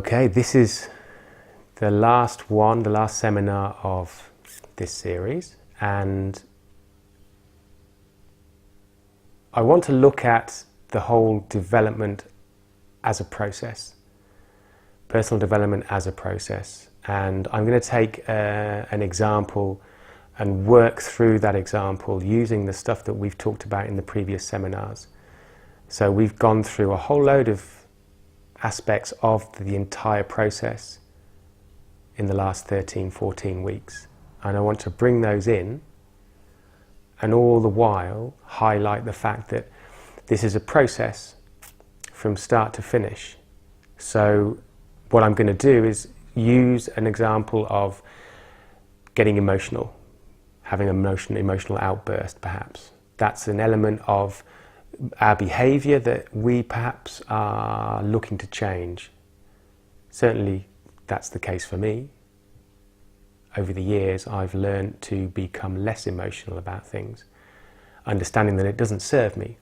Okay, this is the last seminar of this series, and I want to look at the whole development as a process, personal development as a process, and I'm going to take an example and work through that example using the stuff that we've talked about in the previous seminars. So we've gone through a whole load of aspects of the entire process in the last 13-14 weeks, and I want to bring those in and all the while highlight the fact that this is a process from start to finish. So what I'm going to do is use an example of getting emotional, having an emotional outburst perhaps. That's an element of our behaviour that we perhaps are looking to change. Certainly that's the case for me. Over the years I've learned to become less emotional about things, understanding that it doesn't serve me.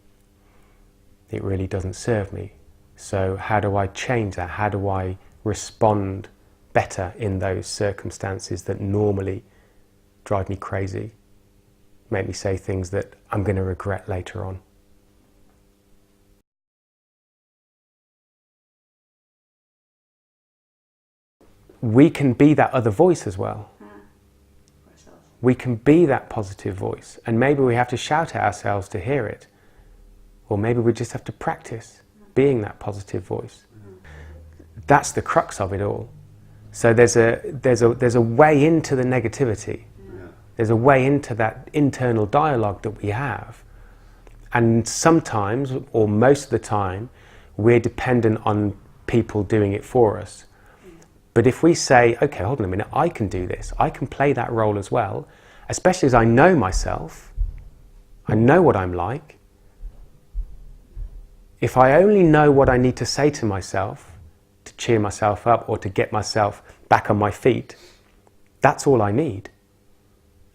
It really doesn't serve me. So how do I change that? How do I respond better in those circumstances that normally drive me crazy, make me say things that I'm going to regret later on? We can be that other voice as well. We can be that positive voice, and maybe we have to shout at ourselves to hear it, or maybe we just have to practice being that positive voice. That's the crux of it all. So there's a way into the negativity. There's a way into that internal dialogue that we have, and sometimes, or most of the time, we're dependent on people doing it for us. But if we say, okay, hold on a minute, I can do this, I can play that role as well, especially as I know myself, I know what I'm like. If I only know what I need to say to myself to cheer myself up or to get myself back on my feet, that's all I need.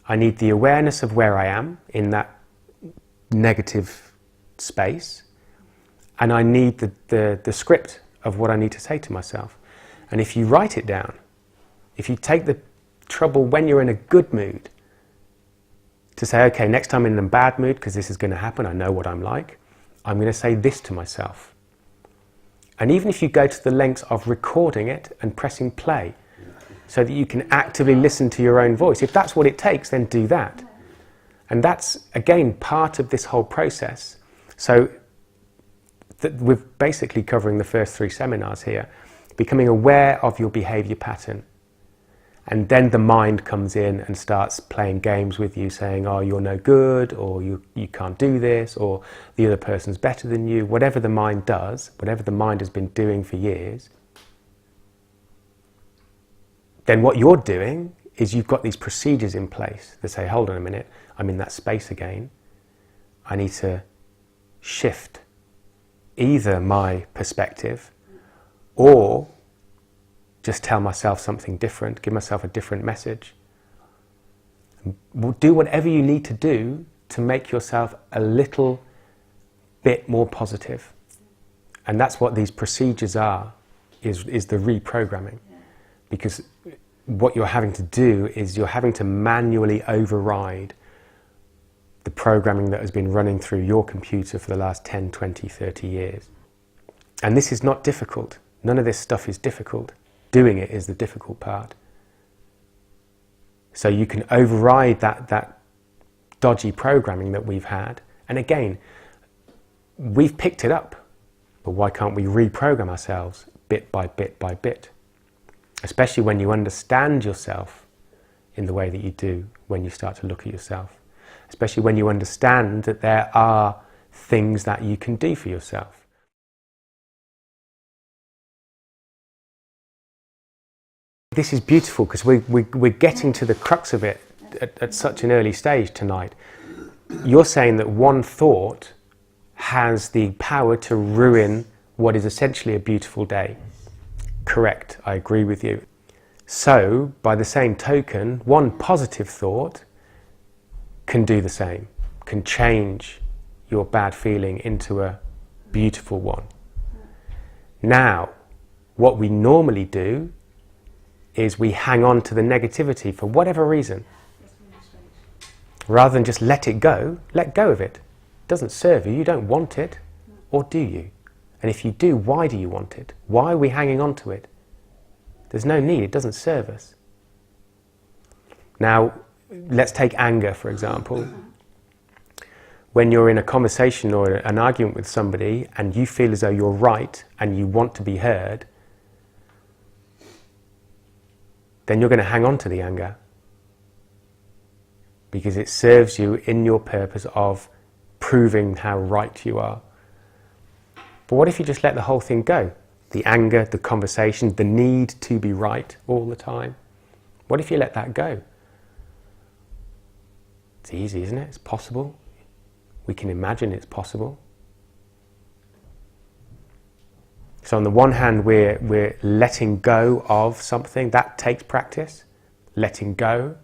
I need the awareness of where I am in that negative space, and I need the script of what I need to say to myself. And if you write it down, if you take the trouble when you're in a good mood to say, okay, next time I'm in a bad mood, because this is going to happen, I know what I'm like, I'm going to say this to myself. And even if you go to the lengths of recording it and pressing play so that you can actively listen to your own voice, if that's what it takes, then do that. And that's, again, part of this whole process. So we're basically covering the first 3 seminars here. Becoming aware of your behaviour pattern, and then the mind comes in and starts playing games with you, saying, oh, you're no good, or you can't do this, or the other person's better than you. Whatever the mind does, whatever the mind has been doing for years, then what you're doing is you've got these procedures in place that say, hold on a minute, I'm in that space again. I need to shift either my perspective or just tell myself something different, give myself a different message. Do whatever you need to do to make yourself a little bit more positive. And that's what these procedures are, is the reprogramming. Because what you're having to do is you're having to manually override the programming that has been running through your computer for the last 10, 20, 30 years. And this is not difficult. None of this stuff is difficult. Doing it is the difficult part. So you can override that dodgy programming that we've had. And again, we've picked it up. But why can't we reprogram ourselves bit by bit by bit? Especially when you understand yourself in the way that you do when you start to look at yourself. Especially when you understand that there are things that you can do for yourself. This is beautiful because we're getting to the crux of it at such an early stage tonight. You're saying that one thought has the power to ruin what is essentially a beautiful day. Correct, I agree with you. So, by the same token, one positive thought can do the same, can change your bad feeling into a beautiful one. Now, what we normally do is we hang on to the negativity for whatever reason. Rather than just let it go, let go of it. It doesn't serve you, you don't want it, or do you? And if you do, why do you want it? Why are we hanging on to it? There's no need, it doesn't serve us. Now, let's take anger, for example. When you're in a conversation or an argument with somebody and you feel as though you're right and you want to be heard, then you're going to hang on to the anger because it serves you in your purpose of proving how right you are. But what if you just let the whole thing go? The anger, the conversation, the need to be right all the time. What if you let that go? It's easy, isn't it? It's possible. We can imagine it's possible. So on the one hand, we're letting go of something. That takes practice, letting go.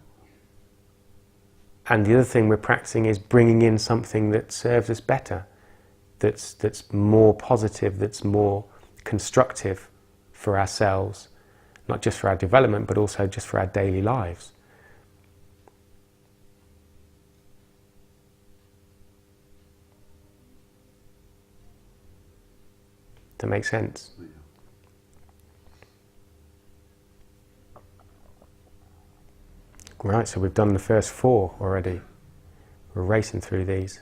And the other thing we're practicing is bringing in something that serves us better, that's more positive, that's more constructive for ourselves, not just for our development, but also just for our daily lives. Does that make sense? Right, so we've done the first 4 already. We're racing through these.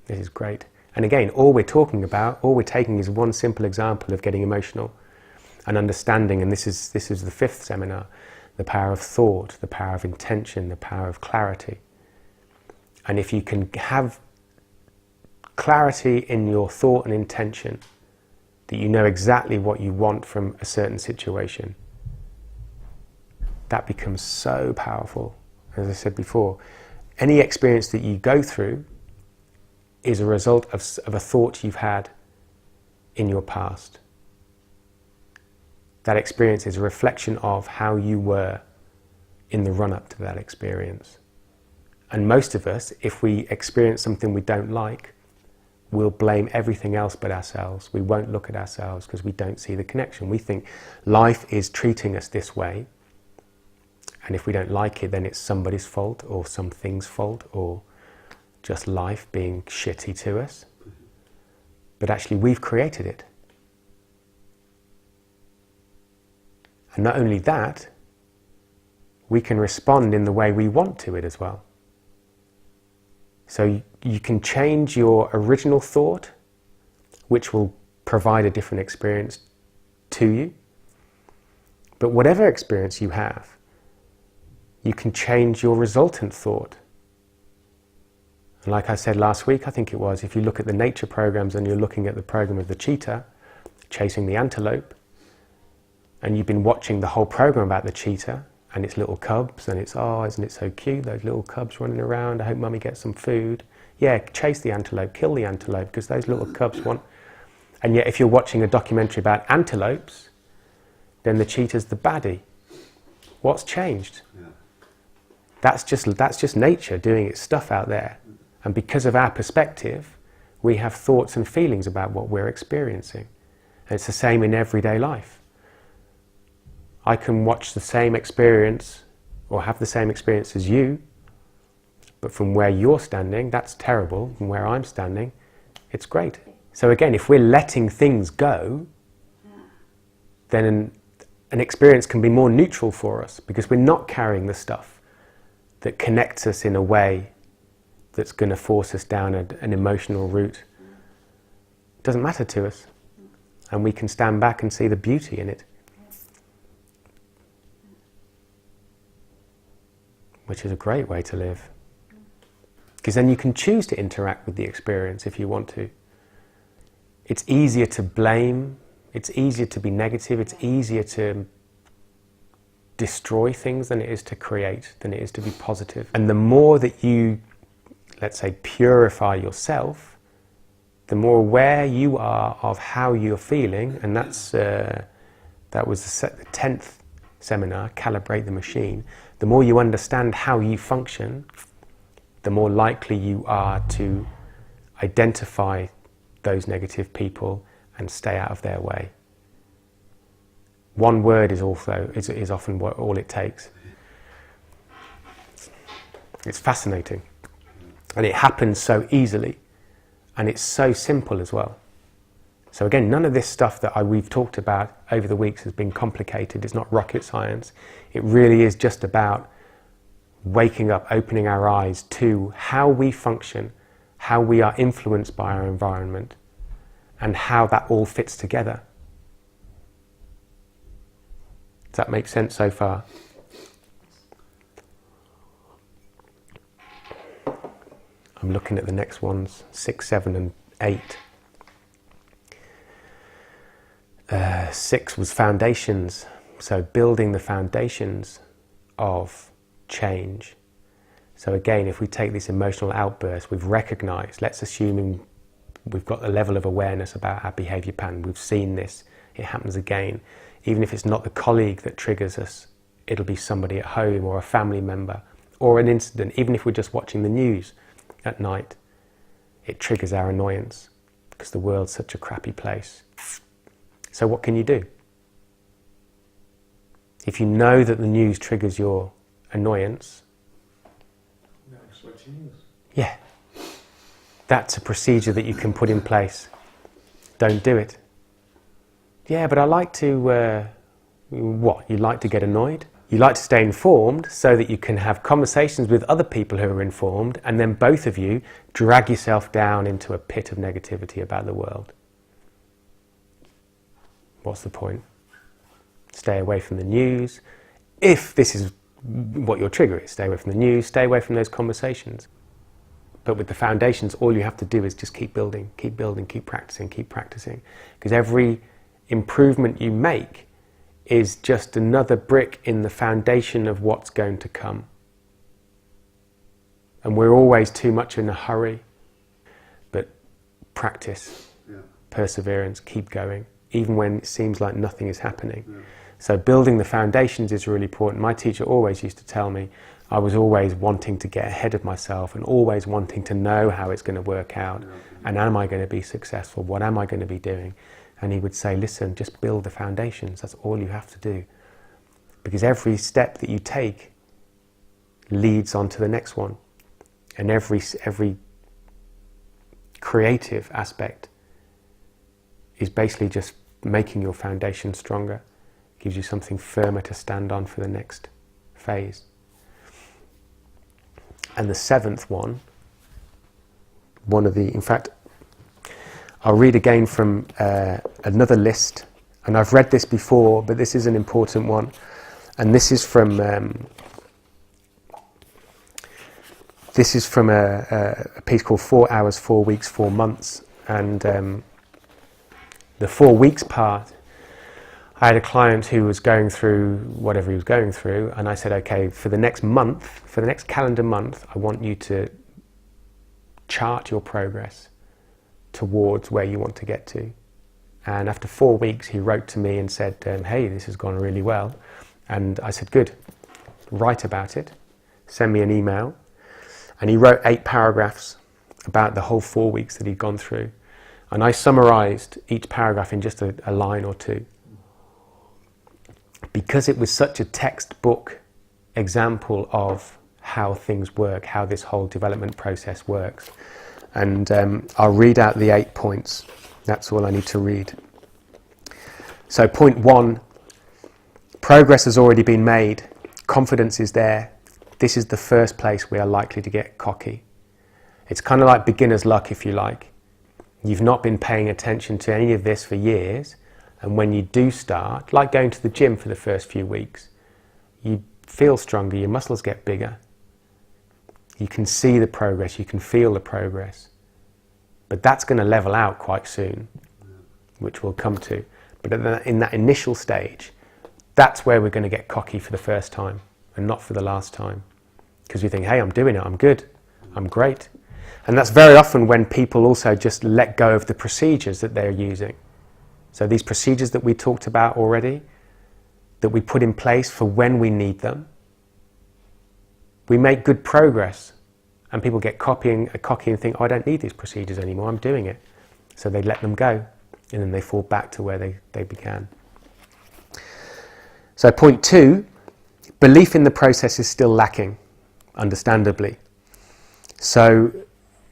This is great. And again, all we're talking about, all we're taking is one simple example of getting emotional and understanding, and this is the 5th seminar, the power of thought, the power of intention, the power of clarity. And if you can have clarity in your thought and intention, that you know exactly what you want from a certain situation, that becomes so powerful. As I said before, any experience that you go through is a result of a thought you've had in your past. That experience is a reflection of how you were in the run-up to that experience. And most of us, if we experience something we don't like, we'll blame everything else but ourselves. We won't look at ourselves because we don't see the connection. We think life is treating us this way, and if we don't like it, then it's somebody's fault or something's fault or just life being shitty to us. But actually we've created it. And not only that, we can respond in the way we want to it as well. So you can change your original thought, which will provide a different experience to you. But whatever experience you have, you can change your resultant thought. And like I said last week, I think it was, if you look at the nature programs and you're looking at the program of the cheetah chasing the antelope, and you've been watching the whole program about the cheetah and its little cubs, and it's, oh, isn't it so cute, those little cubs running around, I hope mummy gets some food. Yeah, chase the antelope, kill the antelope, because those little cubs want... And yet if you're watching a documentary about antelopes, then the cheetah's the baddie. What's changed? Yeah. That's just nature doing its stuff out there. And because of our perspective, we have thoughts and feelings about what we're experiencing. And it's the same in everyday life. I can watch the same experience or have the same experience as you, but from where you're standing, that's terrible. From where I'm standing, it's great. So again, if we're letting things go, then an experience can be more neutral for us because we're not carrying the stuff that connects us in a way that's going to force us down an emotional route. It doesn't matter to us. And we can stand back and see the beauty in it. Which is a great way to live. Because then you can choose to interact with the experience if you want to. It's easier to blame, it's easier to be negative, it's easier to destroy things than it is to create, than it is to be positive. And the more that you, let's say, purify yourself, the more aware you are of how you're feeling, and that was the 10th seminar, Calibrate the Machine. The more you understand how you function, the more likely you are to identify those negative people and stay out of their way. One word is often all it takes. It's fascinating. And it happens so easily. And it's so simple as well. So again, none of this stuff that we've talked about over the weeks has been complicated. It's not rocket science. It really is just about waking up, opening our eyes to how we function, how we are influenced by our environment, and how that all fits together. Does that make sense so far? I'm looking at the next ones, 6, 7 and 8. 6 was foundations, so building the foundations of change. So again, if we take this emotional outburst, we've recognized, let's assume we've got a level of awareness about our behavior pattern, we've seen this, it happens again. Even if it's not the colleague that triggers us, it'll be somebody at home or a family member or an incident. Even if we're just watching the news at night, it triggers our annoyance because the world's such a crappy place. So what can you do? If you know that the news triggers your annoyance, yeah, that's a procedure that you can put in place. Don't do it. Yeah, but I like to, what? You like to get annoyed? You like to stay informed so that you can have conversations with other people who are informed, and then both of you drag yourself down into a pit of negativity about the world. What's the point? Stay away from the news. If this is what your trigger is, stay away from the news, stay away from those conversations. But with the foundations, all you have to do is just keep building, keep practicing, because every improvement you make is just another brick in the foundation of what's going to come. And we're always too much in a hurry. But practice, perseverance, keep going, even when it seems like nothing is happening. Yeah. So building the foundations is really important. My teacher always used to tell me, I was always wanting to get ahead of myself and always wanting to know how it's going to work out. Yeah. And am I going to be successful? What am I going to be doing? And he would say, listen, just build the foundations. That's all you have to do. Because every step that you take leads on to the next one. And every creative aspect is basically just making your foundation stronger. Gives you something firmer to stand on for the next phase. And the 7th one, in fact, I'll read again from another list, and I've read this before, but this is an important one, and this is from a piece called 4 Hours, 4 Weeks, 4 Months, and the 4 weeks part, I had a client who was going through whatever he was going through, and I said, okay, for the next month, for the next calendar month, I want you to chart your progress towards where you want to get to. And after 4 weeks, he wrote to me and said, hey, this has gone really well. And I said, good, write about it, send me an email. And he wrote 8 paragraphs about the whole 4 weeks that he'd gone through. And I summarized each paragraph in just a line or two. Because it was such a textbook example of how things work, how this whole development process works. And I'll read out the 8 points. That's all I need to read. So point 1, progress has already been made. Confidence is there. This is the first place we are likely to get cocky. It's kind of like beginner's luck, if you like. You've not been paying attention to any of this for years. And when you do start, like going to the gym for the first few weeks, you feel stronger, your muscles get bigger. You can see the progress, you can feel the progress. But that's going to level out quite soon, which we'll come to. But in that initial stage, that's where we're going to get cocky for the first time and not for the last time. Because we think, hey, I'm doing it, I'm good, I'm great. And that's very often when people also just let go of the procedures that they're using. So these procedures that we talked about already, that we put in place for when we need them, we make good progress. And people get cocky and think, oh, I don't need these procedures anymore, I'm doing it. So they let them go, and then they fall back to where they began. So point 2, belief in the process is still lacking, understandably. So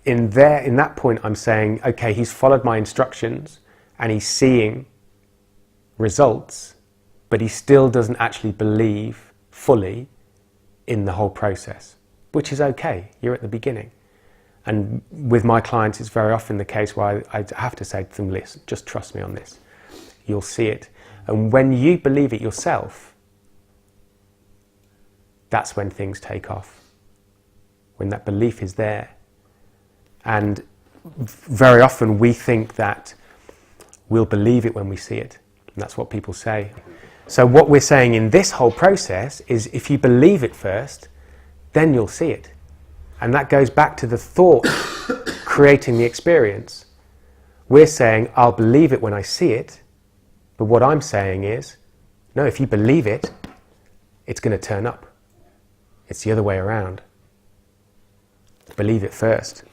in that point I'm saying, okay, he's followed my instructions and he's seeing results, but he still doesn't actually believe fully in the whole process, which is okay. You're at the beginning. And with my clients, it's very often the case where I have to say to them, listen, just trust me on this. You'll see it. And when you believe it yourself, that's when things take off. When that belief is there. And very often we think that we'll believe it when we see it. And that's what people say. So what we're saying in this whole process is if you believe it first, then you'll see it. And that goes back to the thought creating the experience. We're saying, I'll believe it when I see it. But what I'm saying is, no, if you believe it, it's going to turn up. It's the other way around. Believe it first.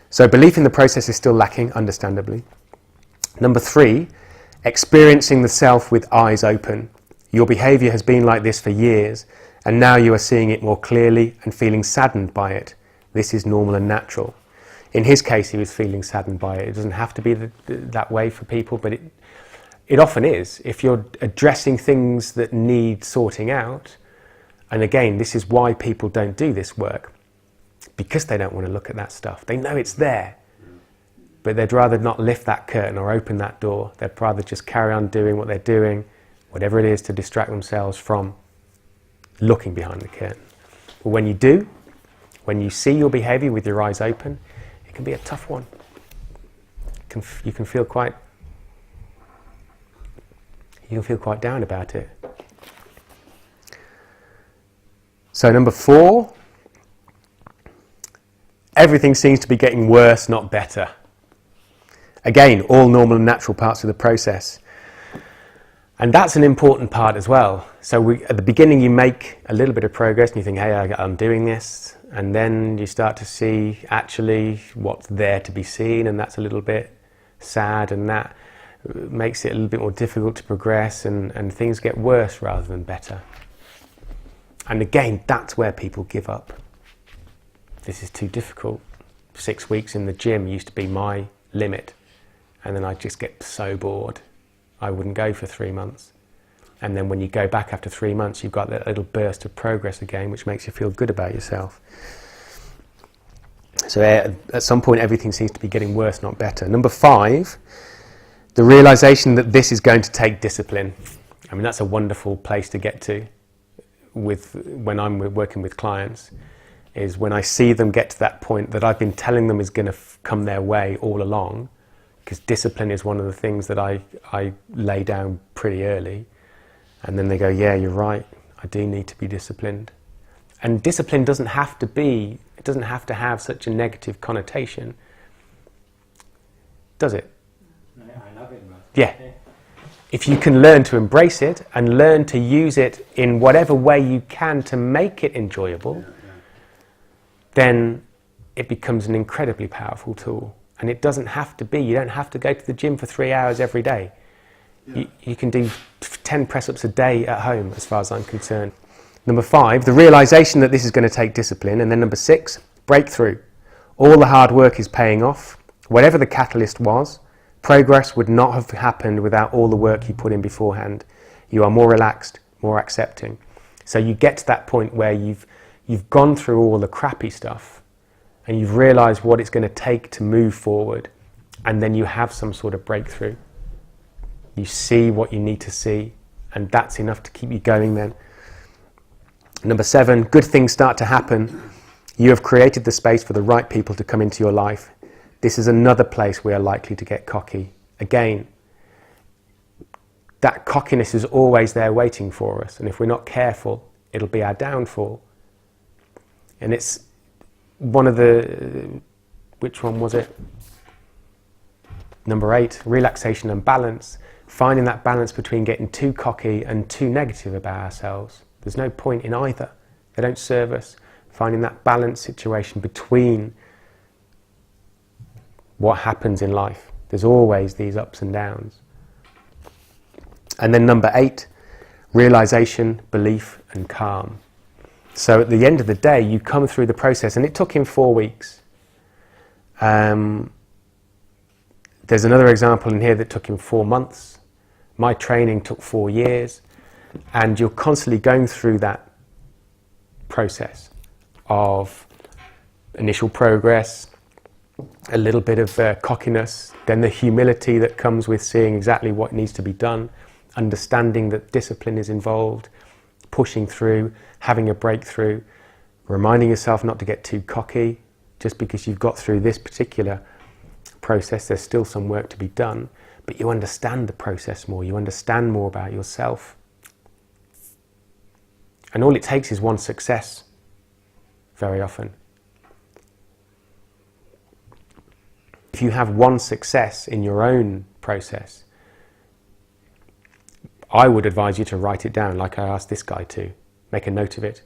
So belief in the process is still lacking, understandably. Number 3, experiencing the self with eyes open. Your behavior has been like this for years, and now you are seeing it more clearly and feeling saddened by it. This is normal and natural. In his case, he was feeling saddened by it. It doesn't have to be that way for people, but it often is. If you're addressing things that need sorting out, and again, this is why people don't do this work, because they don't want to look at that stuff. They know it's there, but they'd rather not lift that curtain or open that door. They'd rather just carry on doing what they're doing, whatever it is, to distract themselves from looking behind the curtain. But when you do, when you see your behavior with your eyes open, it can be a tough one. You can feel quite down about it. So number 4, everything seems to be getting worse, not better. Again, all normal and natural parts of the process. And that's an important part as well. So at the beginning you make a little bit of progress and you think, hey, I'm doing this. And then you start to see actually what's there to be seen, and that's a little bit sad, and that makes it a little bit more difficult to progress, and things get worse rather than better. And again, that's where people give up. This is too difficult. 6 weeks in the gym used to be my limit, and then I'd just get so bored. I wouldn't go for 3 months. And then when you go back after 3 months, you've got that little burst of progress again, which makes you feel good about yourself. So at some point, everything seems to be getting worse, not better. Number 5, the realization that this is going to take discipline. I mean, that's a wonderful place to get to when I'm working with clients, is when I see them get to that point that I've been telling them is going to come their way all along, because discipline is one of the things that I lay down pretty early. And then they go, yeah, you're right, I do need to be disciplined. And discipline doesn't have to have such a negative connotation, does it? I love it. Yeah. If you can learn to embrace it and learn to use it in whatever way you can to make it enjoyable, then it becomes an incredibly powerful tool. And it doesn't have to be, you don't have to go to the gym for 3 hours every day. Yeah. You can do 10 press-ups a day at home, as far as I'm concerned. Number 5, the realization that this is going to take discipline. And then number 6, breakthrough. All the hard work is paying off. Whatever the catalyst was, progress would not have happened without all the work you put in beforehand. You are more relaxed, more accepting. So you get to that point where you've gone through all the crappy stuff, and you've realized what it's going to take to move forward, and then you have some sort of breakthrough. You see what you need to see, and that's enough to keep you going then. Number 7, good things start to happen. You have created the space for the right people to come into your life. This is another place we are likely to get cocky. Again, that cockiness is always there waiting for us, and if we're not careful, it'll be our downfall. And it's one of the, which one was it? Number 8, relaxation and balance. Finding that balance between getting too cocky and too negative about ourselves. There's no point in either. They don't serve us. Finding that balance situation between what happens in life. There's always these ups and downs. And then number 8, realization, belief, and calm. So at the end of the day, you come through the process, and it took him 4 weeks. There's another example in here that took him 4 months. My training took 4 years, and you're constantly going through that process of initial progress, a little bit of cockiness, then the humility that comes with seeing exactly what needs to be done, understanding that discipline is involved, pushing through, having a breakthrough, reminding yourself not to get too cocky. Just because you've got through this particular process, there's still some work to be done, but you understand the process more, you understand more about yourself. And all it takes is one success, very often. If you have one success in your own process, I would advise you to write it down, like I asked this guy to. Make a note of it.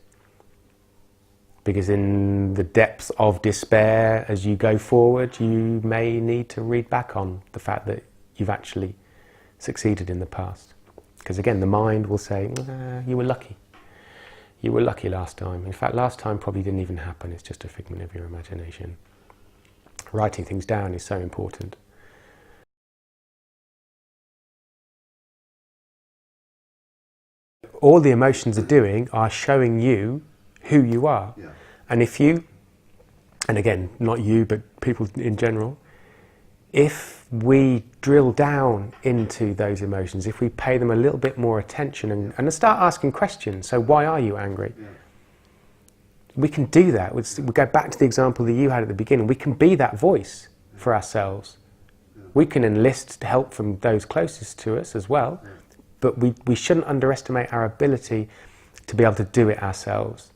Because in the depths of despair, as you go forward, you may need to read back on the fact that you've actually succeeded in the past. Because again, the mind will say, you were lucky. You were lucky last time. In fact, last time probably didn't even happen. It's just a figment of your imagination. Writing things down is so important. All the emotions are doing are showing you who you are. Yeah. And if you, and again, not you, but people in general, if we drill down into those emotions, if we pay them a little bit more attention and start asking questions, so why are you angry? Yeah. We can do that. We go back to the example that you had at the beginning. We can be that voice for ourselves. Yeah. We can enlist help from those closest to us as well, yeah. But we shouldn't underestimate our ability to be able to do it ourselves.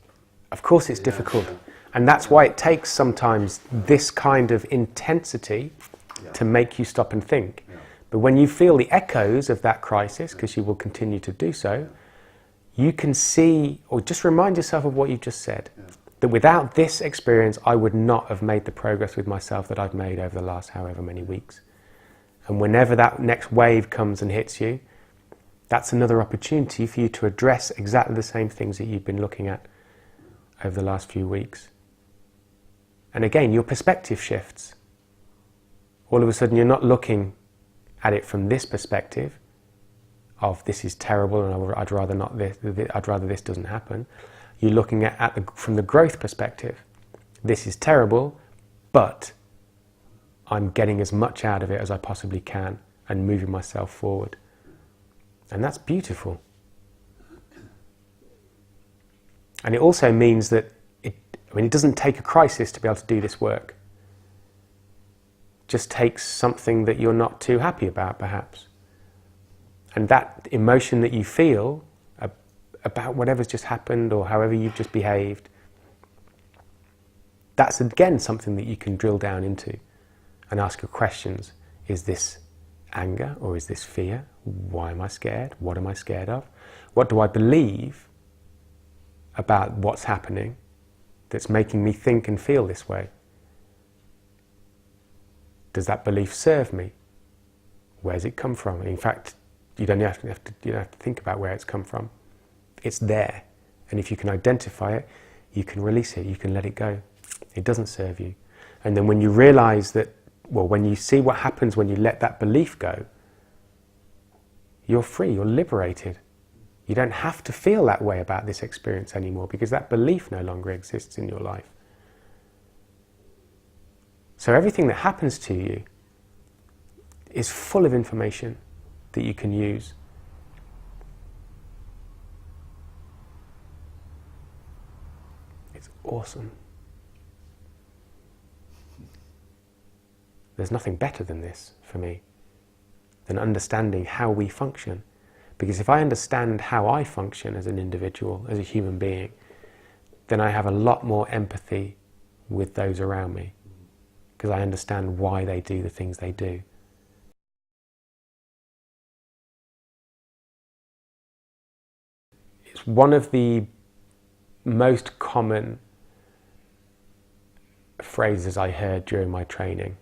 Of course it's difficult, and that's why it takes sometimes this kind of intensity to make you stop and think. But when you feel the echoes of that crisis, because you will continue to do so, you can see, or just remind yourself of what you just said, that without this experience I would not have made the progress with myself that I've made over the last however many weeks. And whenever that next wave comes and hits you, that's another opportunity for you to address exactly the same things that you've been looking at over the last few weeks. And again, your perspective shifts. All of a sudden you're not looking at it from this perspective of this is terrible and I'd rather not this, I'd rather this doesn't happen. You're looking from the growth perspective. This is terrible, but I'm getting as much out of it as I possibly can and moving myself forward. And that's beautiful. And it also means that it doesn't take a crisis to be able to do this work. It just takes something that you're not too happy about, perhaps. And that emotion that you feel about whatever's just happened or however you've just behaved, that's again something that you can drill down into and ask your questions. Is this anger or is this fear? Why am I scared? What am I scared of? What do I believe about what's happening that's making me think and feel this way? Does that belief serve me? Where's it come from? And in fact, you don't have to think about where it's come from. It's there. And if you can identify it, you can release it, you can let it go. It doesn't serve you. And then when you realize that, well, when you see what happens when you let that belief go, you're free, you're liberated. You don't have to feel that way about this experience anymore because that belief no longer exists in your life. So everything that happens to you is full of information that you can use. It's awesome. There's nothing better than this for me, than understanding how we function. Because if I understand how I function as an individual, as a human being, then I have a lot more empathy with those around me. Because I understand why they do the things they do. It's one of the most common phrases I heard during my training.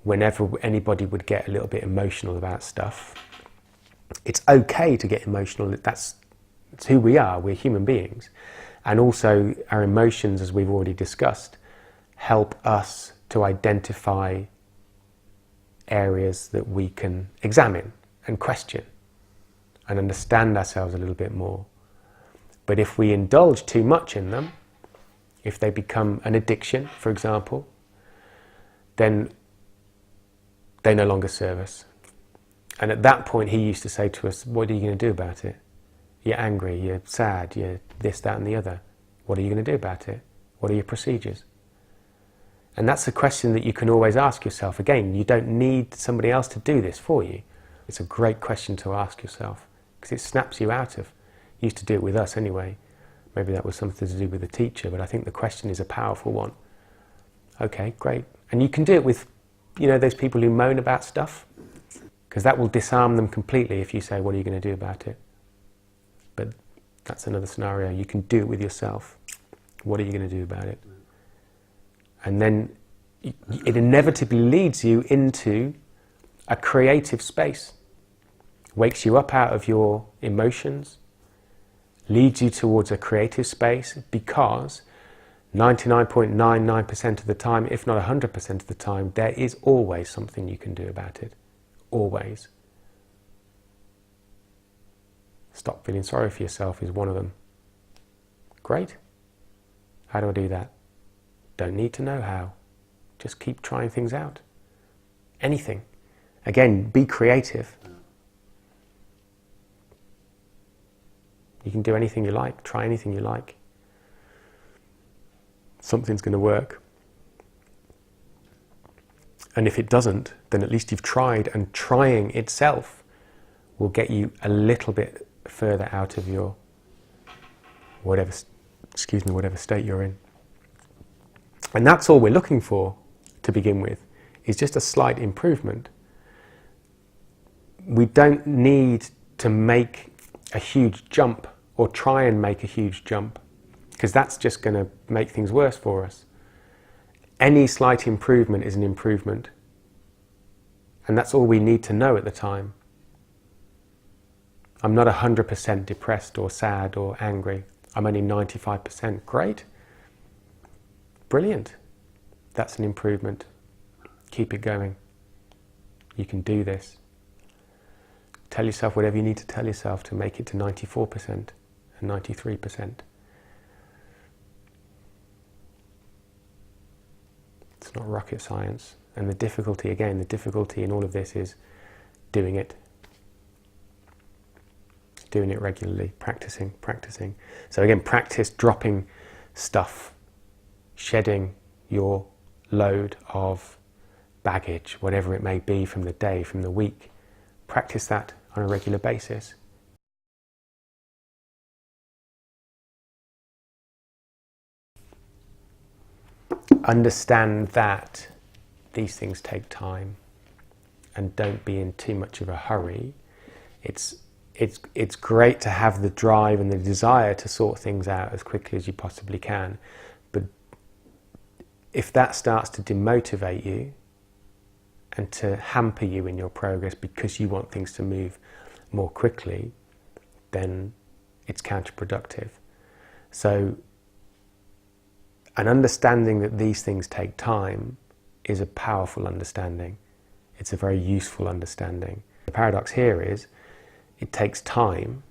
Whenever anybody would get a little bit emotional about stuff, It's okay to get emotional. That's who we are. We're human beings. And also our emotions, as we've already discussed, help us to identify areas that we can examine and question and understand ourselves a little bit more. But if we indulge too much in them, if they become an addiction, for example, then they no longer serve us. And at that point, he used to say to us, what are you going to do about it? You're angry, you're sad, you're this, that and the other. What are you going to do about it? What are your procedures? And that's a question that you can always ask yourself. Again, you don't need somebody else to do this for you. It's a great question to ask yourself because it snaps you out of. You used to do it with us anyway. Maybe that was something to do with the teacher, but I think the question is a powerful one. Okay, great. And you can do it with, you know, those people who moan about stuff, because that will disarm them completely if you say, what are you going to do about it? But that's another scenario. You can do it with yourself. What are you going to do about it? And then it inevitably leads you into a creative space, wakes you up out of your emotions, leads you towards a creative space, because 99.99% of the time, if not 100% of the time, there is always something you can do about it. Always. Stop feeling sorry for yourself is one of them. Great. How do I do that? Don't need to know how. Just keep trying things out. Anything. Again, be creative. You can do anything you like, try anything you like. Something's going to work. And if it doesn't, then at least you've tried, and trying itself will get you a little bit further out of your whatever state you're in. And that's all we're looking for to begin with, is just a slight improvement. We don't need to make a huge jump or try and make a huge jump, because that's just going to make things worse for us. Any slight improvement is an improvement. And that's all we need to know at the time. I'm not 100% depressed or sad or angry. I'm only 95%. Great. Brilliant. That's an improvement. Keep it going. You can do this. Tell yourself whatever you need to tell yourself to make it to 94% and 93%. It's not rocket science. And the difficulty in all of this is doing it. Doing it regularly, practicing. So again, practice dropping stuff, shedding your load of baggage, whatever it may be, from the day, from the week. Practice that on a regular basis. Understand that these things take time, and don't be in too much of a hurry. It's great to have the drive and the desire to sort things out as quickly as you possibly can, but if that starts to demotivate you and to hamper you in your progress because you want things to move more quickly, then it's counterproductive. So an understanding that these things take time is a powerful understanding. It's a very useful understanding. The paradox here is, it takes time,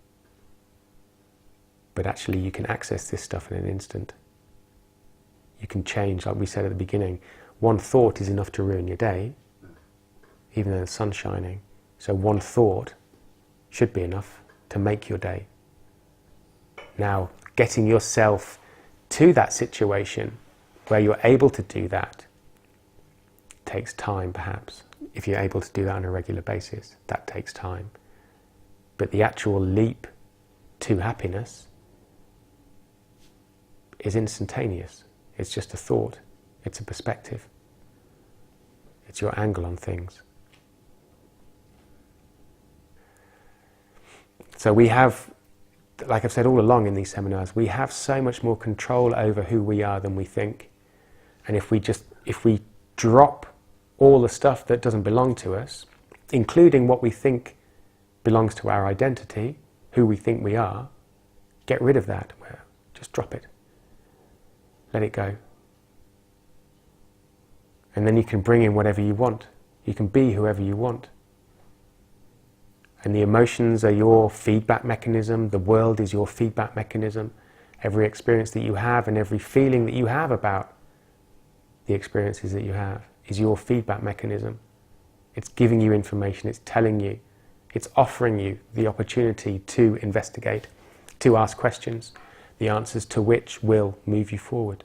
but actually you can access this stuff in an instant. You can change, like we said at the beginning, one thought is enough to ruin your day, even though the sun's shining. So one thought should be enough to make your day. Now, getting yourself to that situation where you're able to do that takes time, perhaps. If you're able to do that on a regular basis, that takes time. But the actual leap to happiness is instantaneous. It's just a thought. It's a perspective. It's your angle on things. So we have, like I've said all along in these seminars, we have so much more control over who we are than we think. And if we drop all the stuff that doesn't belong to us, including what we think belongs to our identity, who we think we are, get rid of that. Just drop it. Let it go. And then you can bring in whatever you want. You can be whoever you want. And the emotions are your feedback mechanism. The world is your feedback mechanism. Every experience that you have and every feeling that you have about the experiences that you have is your feedback mechanism. It's giving you information, it's telling you, it's offering you the opportunity to investigate, to ask questions, the answers to which will move you forward.